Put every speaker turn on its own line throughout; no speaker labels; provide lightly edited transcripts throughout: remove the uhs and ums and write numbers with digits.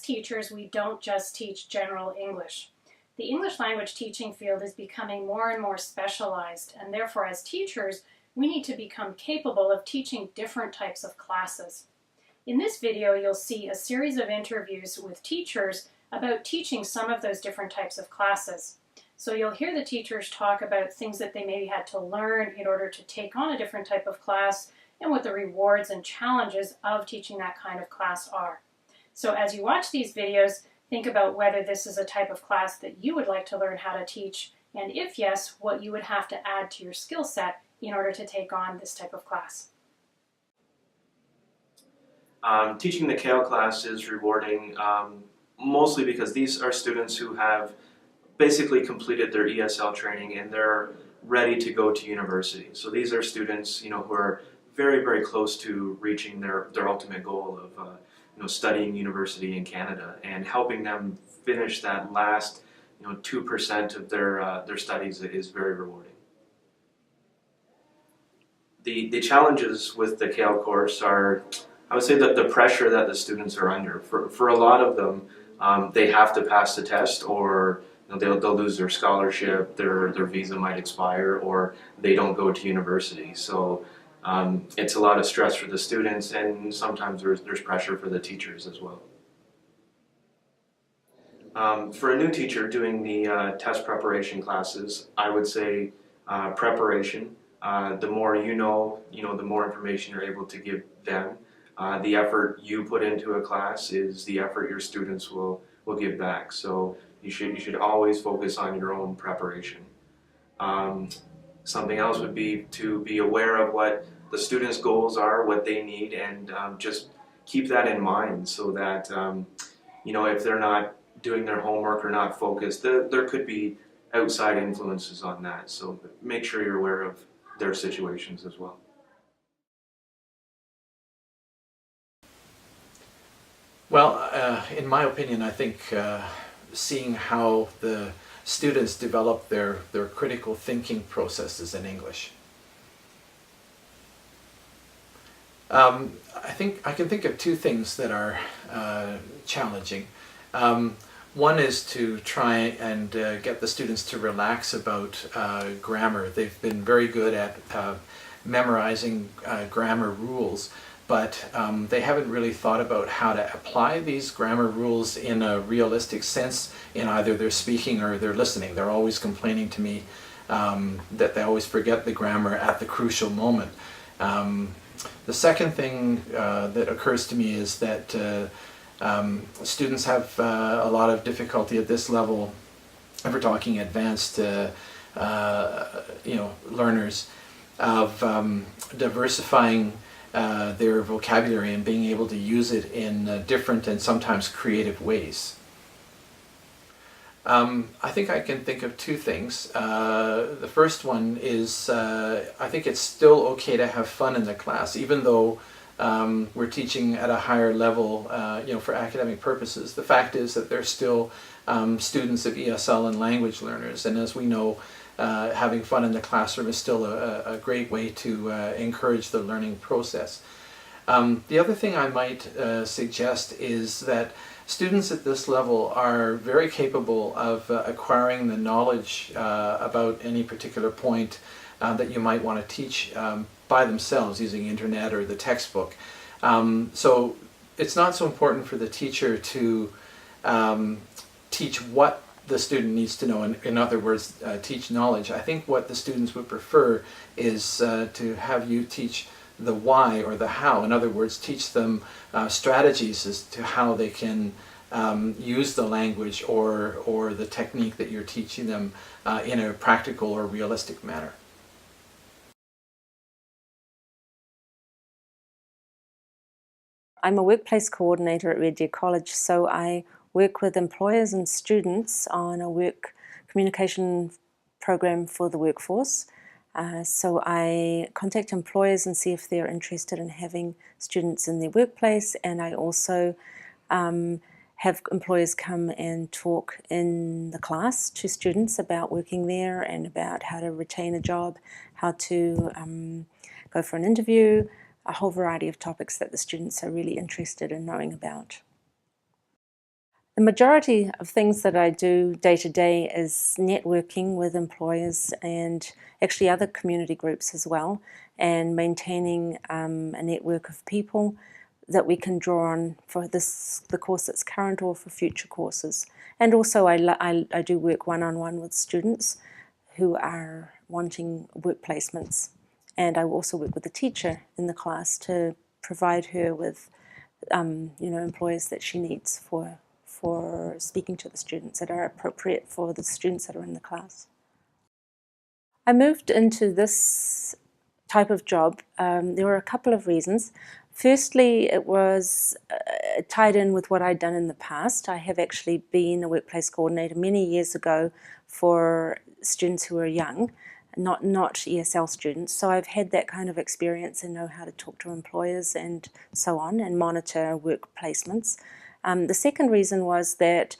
teachers, we don't just teach general English. The English language teaching field is becoming more and more specialized, and therefore as teachers, we need to become capable of teaching different types of classes. In this video, you'll see a series of interviews with teachers about teaching some of those different types of classes. So you'll hear the teachers talk about things that they maybe had to learn in order to take on a different type of class and what the rewards and challenges of teaching that kind of class are. So as you watch these videos, think about whether this is a type of class that you would like to learn how to teach, and if yes, what you would have to add to your skill set in order to take on this type of class.
Teaching the KL class is rewarding mostly because these are students who have basically completed their ESL training and they're ready to go to university. So these are students, who are very, very close to reaching their ultimate goal of studying university in Canada, and helping them finish that last 2% of their studies is very rewarding. The challenges with the KL course are, I would say, that the pressure that the students are under. For a lot of them, they have to pass the test, or they'll lose their scholarship, their visa might expire, or they don't go to university. So it's a lot of stress for the students, and sometimes there's pressure for the teachers as well. For a new teacher doing the test preparation classes, I would say preparation. The more you know, the more information you're able to give them. The effort you put into a class is the effort your students will give back. So you should always focus on your own preparation. Something else would be to be aware of what the students' goals are, what they need, and just keep that in mind, so that if they're not doing their homework or not focused, there could be outside influences on that. So make sure you're aware of their situations as well.
Well, in my opinion, I think seeing how the students develop their critical thinking processes in English. I think I can think of two things that are challenging. One is to try and get the students to relax about grammar. They've been very good at memorizing grammar rules, but they haven't really thought about how to apply these grammar rules in a realistic sense in either their speaking or their listening. They're always complaining to me that they always forget the grammar at the crucial moment. The second thing that occurs to me is that students have a lot of difficulty at this level, if we're talking advanced learners, of diversifying their vocabulary and being able to use it in different and sometimes creative ways. I think I can think of two things. The first one is I think it's still okay to have fun in the class, even though we're teaching at a higher level, for academic purposes. The fact is that they're still students of ESL and language learners, and as we know, having fun in the classroom is still a great way to encourage the learning process. The other thing I might suggest is that students at this level are very capable of acquiring the knowledge about any particular point that you might want to teach by themselves using internet or the textbook. So it's not so important for the teacher to teach what the student needs to know, in other words, teach knowledge. I think what the students would prefer is to have you teach the why or the how. In other words, teach them strategies as to how they can use the language or the technique that you're teaching them in a practical or realistic manner.
I'm a workplace coordinator at Red Deer College, so I work with employers and students on a work communication program for the workforce. So I contact employers and see if they're interested in having students in their workplace, and I also have employers come and talk in the class to students about working there and about how to retain a job, how to go for an interview, a whole variety of topics that the students are really interested in knowing about. The majority of things that I do day to day is networking with employers and actually other community groups as well, and maintaining a network of people that we can draw on for the course that's current or for future courses. And also I do work one-on-one with students who are wanting work placements, and I also work with the teacher in the class to provide her with employers that she needs for speaking to the students that are appropriate for the students that are in the class. I moved into this type of job. There were a couple of reasons. Firstly, it was tied in with what I'd done in the past. I have actually been a workplace coordinator many years ago for students who are young, not ESL students. So I've had that kind of experience and know how to talk to employers and so on and monitor work placements. The second reason was that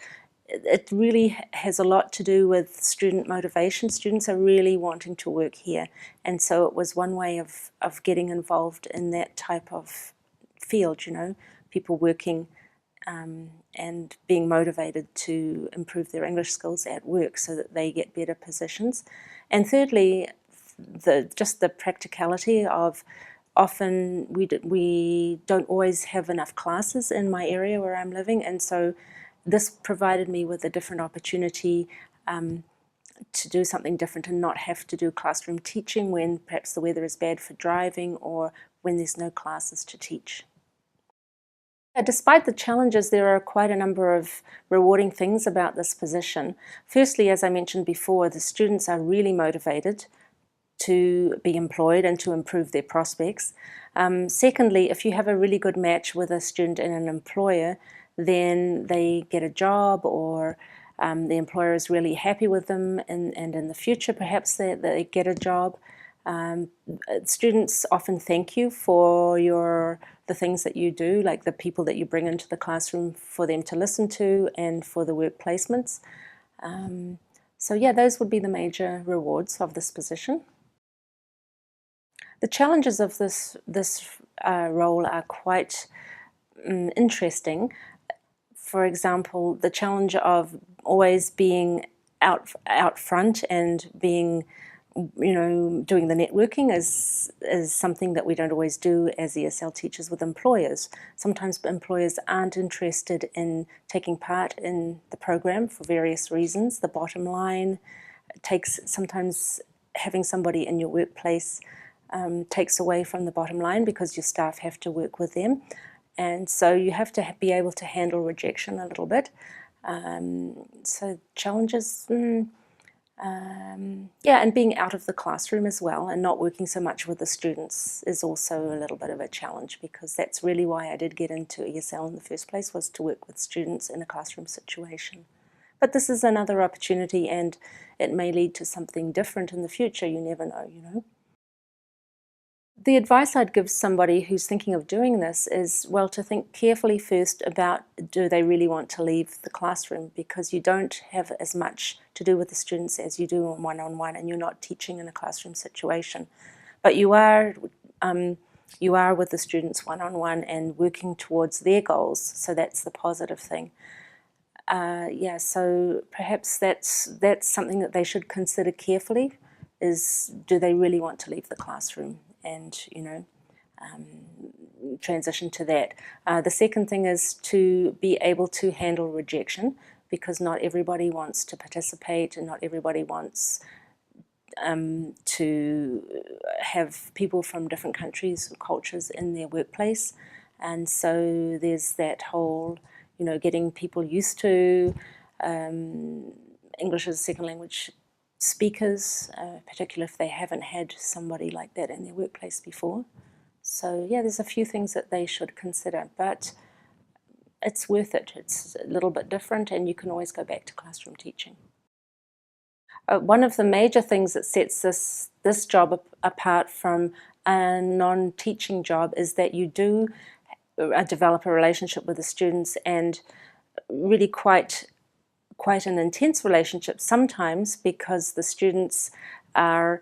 it really has a lot to do with student motivation. Students are really wanting to work here, and so it was one way of getting involved in that type of field, people working and being motivated to improve their English skills at work so that they get better positions. And thirdly, just the practicality of often we don't always have enough classes in my area where I'm living, and so this provided me with a different opportunity to do something different and not have to do classroom teaching when perhaps the weather is bad for driving or when there's no classes to teach. Despite the challenges, there are quite a number of rewarding things about this position. Firstly, as I mentioned before, the students are really motivated to be employed and to improve their prospects. Secondly, if you have a really good match with a student and an employer, then they get a job, or the employer is really happy with them, and in the future perhaps they get a job. Students often thank you for the things that you do, like the people that you bring into the classroom for them to listen to and for the work placements. So yeah, those would be the major rewards of this position. The challenges of this role are quite interesting. For example, the challenge of always being out front and being, doing the networking is something that we don't always do as ESL teachers with employers. Sometimes employers aren't interested in taking part in the program for various reasons. The bottom line takes, sometimes having somebody in your workplace takes away from the bottom line because your staff have to work with them. And so you have to be able to handle rejection a little bit. So challenges, yeah, and being out of the classroom as well and not working so much with the students is also a little bit of a challenge, because that's really why I did get into ESL in the first place, was to work with students in a classroom situation. But this is another opportunity, and it may lead to something different in the future. You never know, The advice I'd give somebody who's thinking of doing this is, well, to think carefully first about, do they really want to leave the classroom? Because you don't have as much to do with the students as you do on one-on-one, and you're not teaching in a classroom situation. But you are with the students one-on-one and working towards their goals, so that's the positive thing. Yeah, so perhaps that's something that they should consider carefully, is, do they really want to leave the classroom? And transition to that. The second thing is to be able to handle rejection, because not everybody wants to participate and not everybody wants to have people from different countries and cultures in their workplace. And so there's that whole, getting people used to English as a second language speakers, particularly if they haven't had somebody like that in their workplace before. So yeah, there's a few things that they should consider, but it's worth it. It's a little bit different, and you can always go back to classroom teaching. One of the major things that sets this job apart from a non-teaching job is that you do develop a relationship with the students, and really quite an intense relationship sometimes, because the students are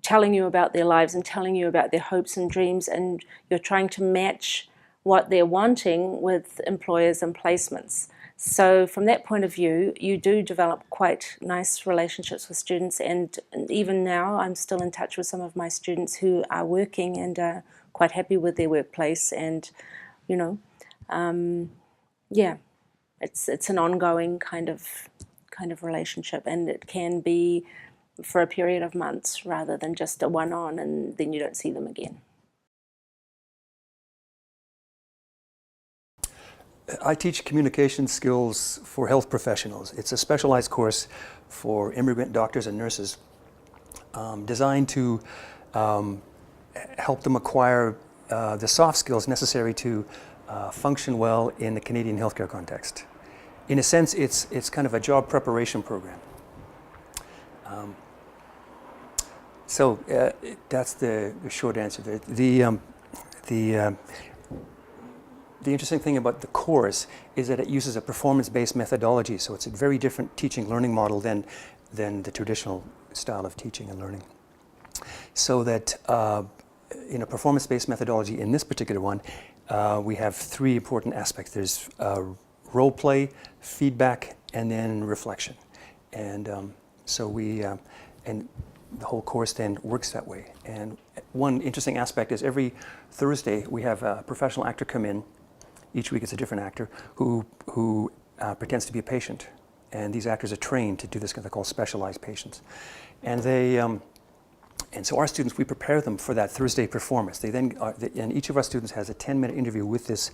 telling you about their lives and telling you about their hopes and dreams, and you're trying to match what they're wanting with employers and placements. So from that point of view, you do develop quite nice relationships with students, and even now I'm still in touch with some of my students who are working and are quite happy with their workplace, and you know, yeah, it's an ongoing kind of relationship, and it can be for a period of months rather than just a one-on and then you don't see them again.
I teach communication skills for health professionals. It's a specialized course for immigrant doctors and nurses designed to help them acquire the soft skills necessary to function well in the Canadian healthcare context. In a sense, it's kind of a job preparation program. So that's the short answer there. The interesting thing about the course is that it uses a performance-based methodology, so it's a very different teaching learning model than the traditional style of teaching and learning. So that in a performance-based methodology, in this particular one, we have three important aspects. There's role play, feedback, and then reflection. And so and the whole course then works that way. And one interesting aspect is every Thursday we have a professional actor come in. Each week it's a different actor who pretends to be a patient. And these actors are trained to do this, they're called specialized patients. And they, and so our students, we prepare them for that Thursday performance. They then, and each of our students has a 10-minute interview with this,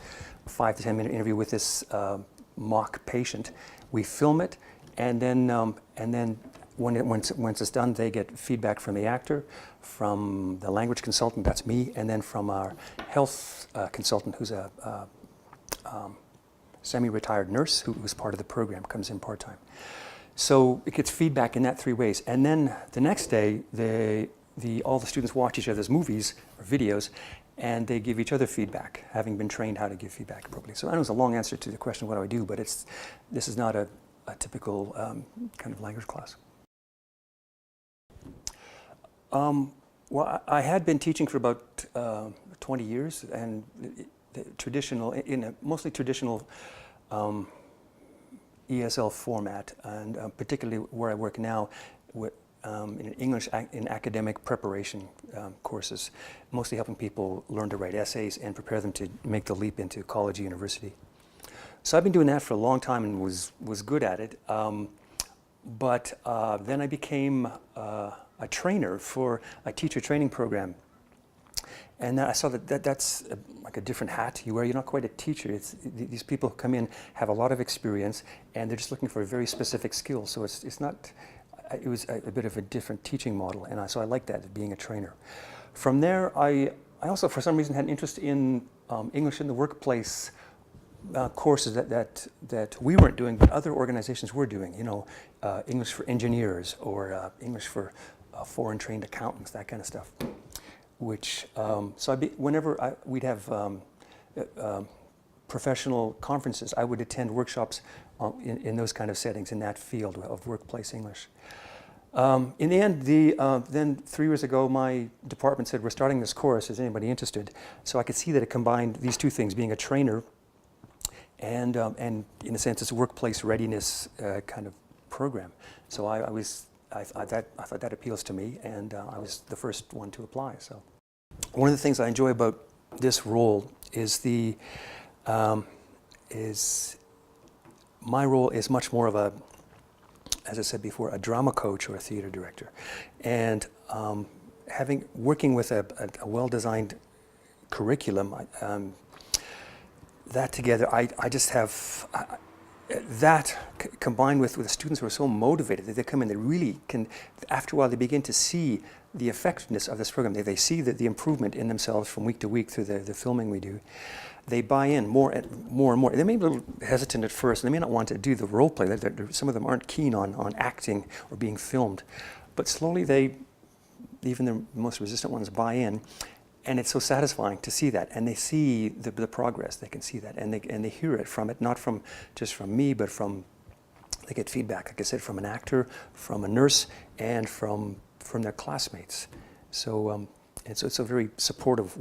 5 to 10-minute interview with this mock patient. We film it, and then once it's done, they get feedback from the actor, from the language consultant, that's me, and then from our health consultant, who's a semi-retired nurse who's part of the program, comes in part-time. So it gets feedback in that three ways. And then the next day, all the students watch each other's movies or videos, and they give each other feedback, having been trained how to give feedback appropriately. So I know it was a long answer to the question, what do I do? But this is not a typical kind of language class. Well, I had been teaching for about 20 years, and mostly traditional ESL format, and particularly where I work now with in English in academic preparation courses, mostly helping people learn to write essays and prepare them to make the leap into college or university. So I've been doing that for a long time and was good at it. But then I became a trainer for a teacher training program. And then I saw that's like a different hat you wear. You're not quite a teacher. These people who come in have a lot of experience, and they're just looking for a very specific skill. So it's not. It was a bit of a different teaching model, and so I liked that, being a trainer. From there, I also, for some reason, had an interest in English in the workplace courses that we weren't doing, but other organizations were doing. You know, English for engineers or English for foreign trained accountants, that kind of stuff. Which so whenever we'd have professional conferences, I would attend workshops in those kind of settings, in that field of workplace English. In the end, then 3 years ago, my department said, we're starting this course, is anybody interested? So I could see that it combined these two things, being a trainer and in a sense, it's a workplace readiness kind of program. So I thought that appeals to me, and I was the first one to apply. So one of the things I enjoy about this role is my role is much more of a, as I said before, a drama coach or a theater director, and working with a well-designed curriculum, that together, I just have. That combined with the students who are so motivated that they come in, they really can, after a while they begin to see the effectiveness of this program. They see the improvement in themselves from week to week through the filming we do. They buy in more and more. They may be a little hesitant at first, and they may not want to do the role play. Some of them aren't keen on acting or being filmed. But slowly even the most resistant ones buy in. And it's so satisfying to see that, and they see the progress. They can see that, and they hear it from it, not just from me, but they get feedback, like I said, from an actor, from a nurse, and from their classmates. So it's a very supportive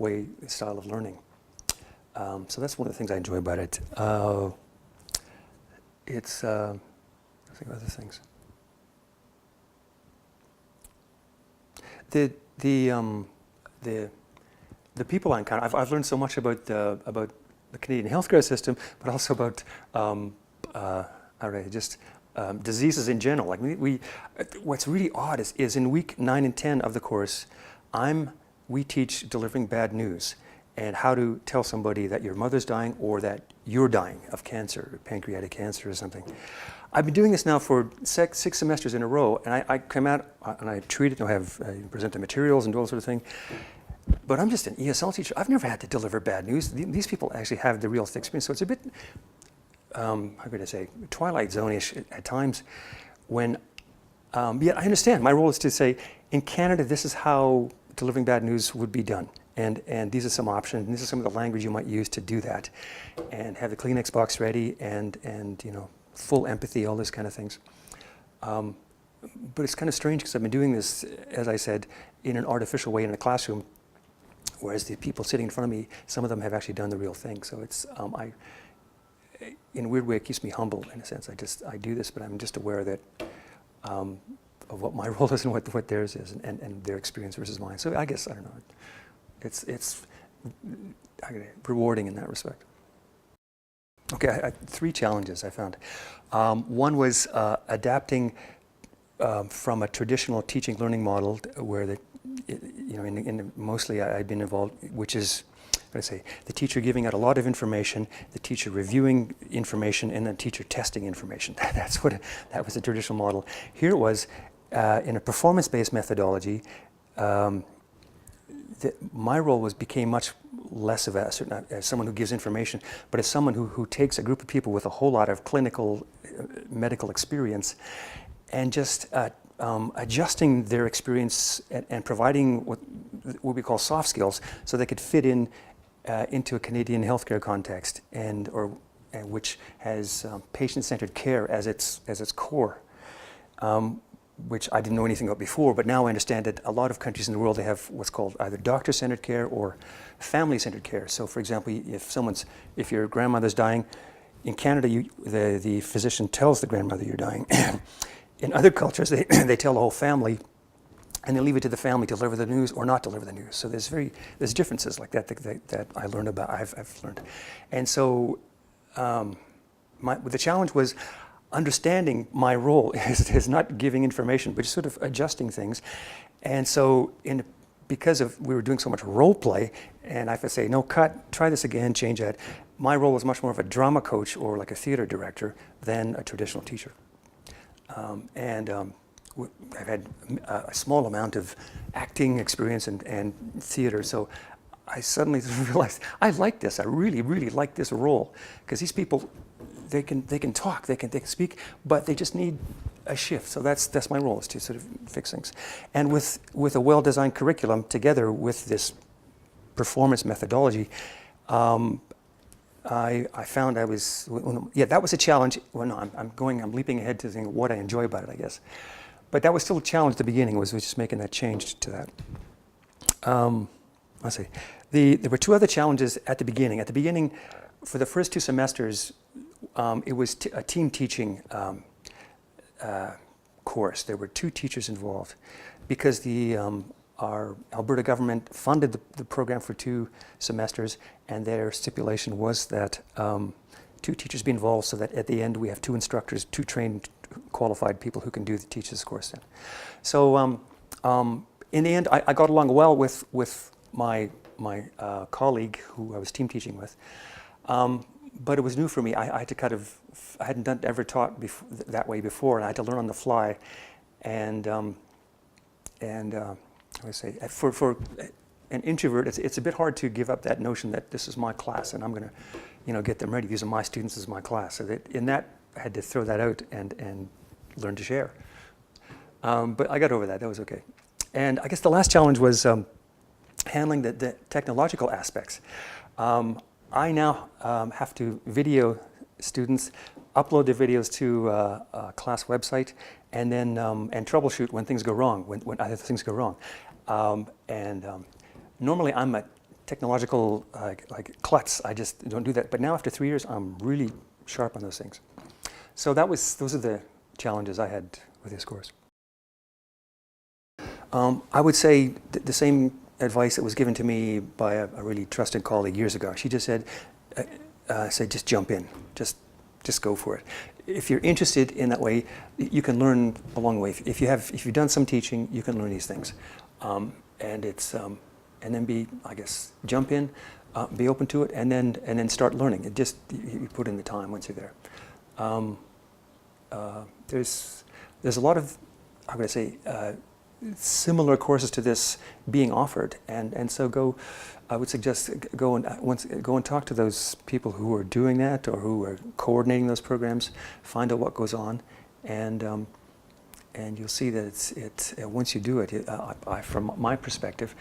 style of learning. So that's one of the things I enjoy about it. it's I think of other things. The people I encounter, I've learned so much about the Canadian healthcare system, but also about diseases in general. Like what's really odd is in week 9 and 10 of the course, we teach delivering bad news and how to tell somebody that your mother's dying or that you're dying of cancer, pancreatic cancer or something. I've been doing this now for 6 semesters in a row, and I come out and I treat it, and I have present the materials and do all that sort of thing. But I'm just an ESL teacher. I've never had to deliver bad news. These people actually have the real experience, so it's a bit, how could I say, Twilight Zone-ish at times. When, yet I understand. My role is to say, in Canada, this is how delivering bad news would be done. And these are some options, and this is some of the language you might use to do that. And have the Kleenex box ready, and you know, full empathy, all this kind of things. But it's kind of strange because I've been doing this, as I said, in an artificial way in a classroom, whereas the people sitting in front of me, some of them have actually done the real thing. So it's, in a weird way, it keeps me humble in a sense. I do this, but I'm just aware that of what my role is and what theirs is, and their experience versus mine. So I guess, I don't know, it's rewarding in that respect. Okay, 3 challenges I found. One was adapting from a traditional teaching learning model where mostly I've been involved, which is, the teacher giving out a lot of information, the teacher reviewing information, and the teacher testing information. That was the traditional model. Here it was in a performance-based methodology. My role became much less of as someone who gives information, but as someone who takes a group of people with a whole lot of clinical medical experience and just adjusting their experience and providing what we call soft skills so they could fit into a Canadian healthcare context and which has patient-centered care as its core. Which I didn't know anything about before, but now I understand that a lot of countries in the world, they have what's called either doctor-centered care or family-centered care. So for example, if your grandmother's dying, in Canada, the physician tells the grandmother you're dying. In other cultures, they tell the whole family, and they leave it to the family to deliver the news or not deliver the news. So there's differences like that I learned about, I've learned. And so the challenge was understanding my role is not giving information, but just sort of adjusting things. And so because we were doing so much role play, and I have to say, no, cut, try this again, change that. My role was much more of a drama coach or like a theater director than a traditional teacher. I've had a small amount of acting experience and theater, so I suddenly realized I like this. I really, really like this role, because these people, they can talk, they can speak, but they just need a shift. So that's my role, is to sort of fix things. And with a well-designed curriculum together with this performance methodology, I found that was a challenge. Well, no, I'm leaping ahead to think what I enjoy about it, I guess. But that was still a challenge at the beginning, was just making that change to that. Let's see. There were 2 other challenges at the beginning. At the beginning, for the first 2 semesters, it was a team teaching course. There were 2 teachers involved because our Alberta government funded the program for 2 semesters, and their stipulation was that 2 teachers be involved, so that at the end we have 2 instructors, 2 trained, qualified people who can teach this course then. So in the end, I got along well with my colleague who I was team teaching with. But it was new for me. I had to I hadn't ever taught that way before, and I had to learn on the fly. And I say, for an introvert, it's a bit hard to give up that notion that this is my class and I'm going to, get them ready. These are my students, this is my class. So I had to throw that out and learn to share. But I got over that. That was okay. And I guess the last challenge was handling the technological aspects. I now have to video students, upload their videos to a class website, and then and troubleshoot when things go wrong, when other things go wrong. Normally I'm a technological like klutz. I just don't do that. But now after 3 years, I'm really sharp on those things. So those are the challenges I had with this course. I would say the same advice that was given to me by a really trusted colleague years ago. She just said, just jump in, just go for it. If you're interested in that way, you can learn along the way. If you've done some teaching, you can learn these things, and then jump in, be open to it, and then start learning. You put in the time once you're there. There's a lot of, how can I say, similar courses to this being offered, and so I would suggest go and talk to those people who are doing that or who are coordinating those programs. Find out what goes on, and you'll see that it's once you do it, from my perspective,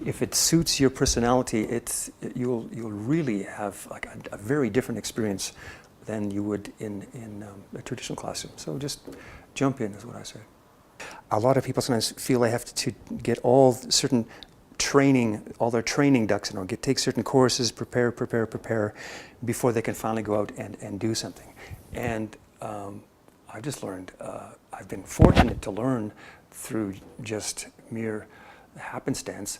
if it suits your personality, you'll really have like a very different experience than you would in a traditional classroom. So just jump in is what I say. A lot of people sometimes feel they have to get all their training ducks in a row, take certain courses, prepare before they can finally go out and do something. And I've just learned, I've been fortunate to learn through just mere happenstance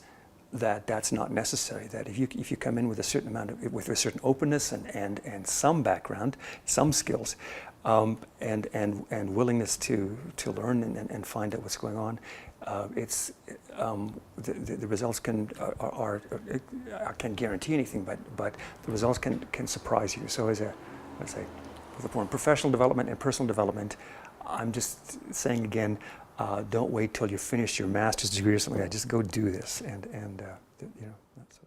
that that's not necessary. That if you come in with a certain with a certain openness and some background, some skills, and willingness to learn and find out what's going on, the results I can't guarantee anything, but the results can surprise you. So let's say, for professional development and personal development, I'm just saying again, don't wait till you finish your master's degree or something like that. Just go do this, and that's